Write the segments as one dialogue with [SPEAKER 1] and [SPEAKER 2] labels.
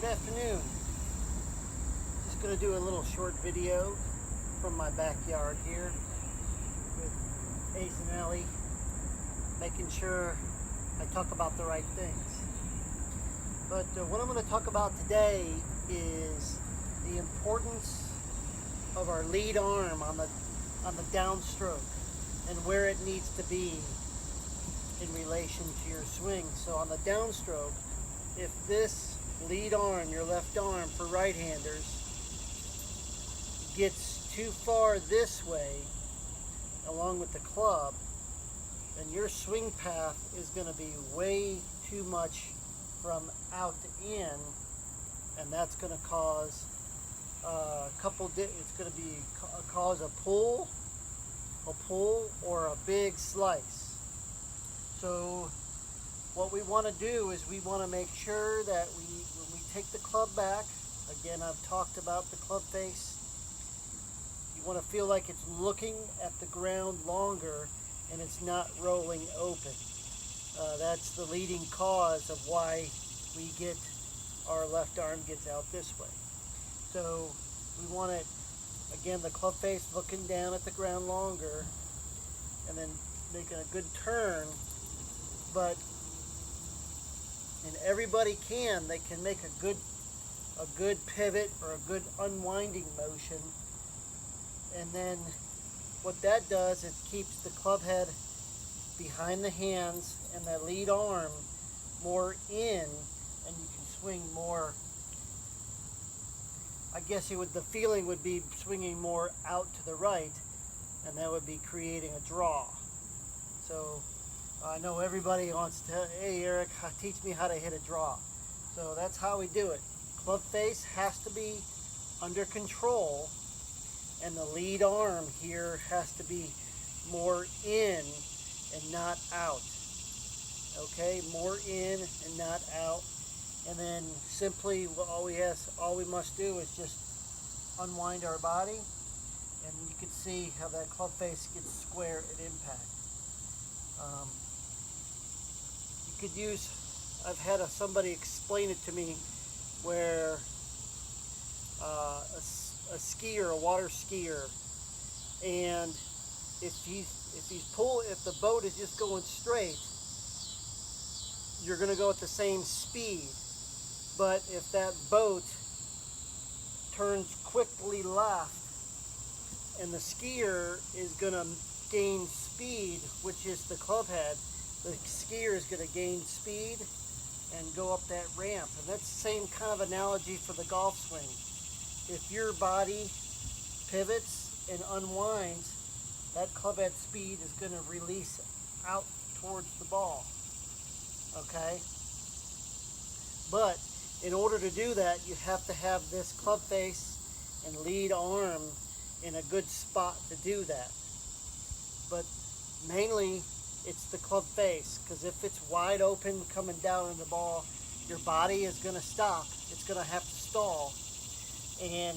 [SPEAKER 1] Good afternoon. Just going to do a little short video from my backyard here with Ace and Ellie, making sure I talk about the right things. But what I'm going to talk about today is the importance of our lead arm on the downstroke and where it needs to be in relation to your swing. So on the downstroke, if this lead arm, your left arm for right-handers, gets too far this way along with the club, then your swing path is going to be way too much from out to in, and that's going to cause it's going to be cause a pull or a big slice. So what we want to do is we want to make sure that when we take the club back, again, I've talked about the club face, you want to feel like it's looking at the ground longer and it's not rolling open. That's the leading cause of why we get our left arm gets out this way. So we want it, again, the club face looking down at the ground longer and then making a good turn. But and everybody they can make a good pivot or a good unwinding motion, and then what that does, it keeps the club head behind the hands and the lead arm more in, and you can swing more. I guess the feeling would be swinging more out to the right, and that would be creating a draw. So I know everybody wants to, hey Eric, teach me how to hit a draw. So that's how we do it. Club face has to be under control, and the lead arm here has to be more in and not out. Okay, more in and not out. And then simply all we must do is just unwind our body, and you can see how that club face gets square at impact. You could use, I've had somebody explain it to me where a skier, a water skier, and if the boat is just going straight, you're going to go at the same speed. But if that boat turns quickly left and the skier is going to gain speed, which is the club head, the skier is going to gain speed and go up that ramp. And that's the same kind of analogy for the golf swing. If your body pivots and unwinds, that club head speed is going to release out towards the ball. Okay? But in order to do that, you have to have this club face and lead arm in a good spot to do that. But mainly it's the club face, because if it's wide open coming down in the ball, your body is going to stop. It's going to have to stall, and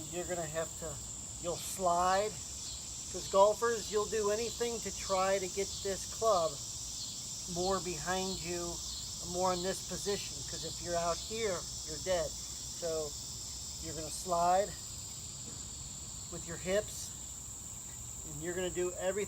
[SPEAKER 1] you'll slide. Because golfers, you'll do anything to try to get this club more behind you, more in this position, because if you're out here, you're dead. So you're going to slide with your hips, and you're going to do everything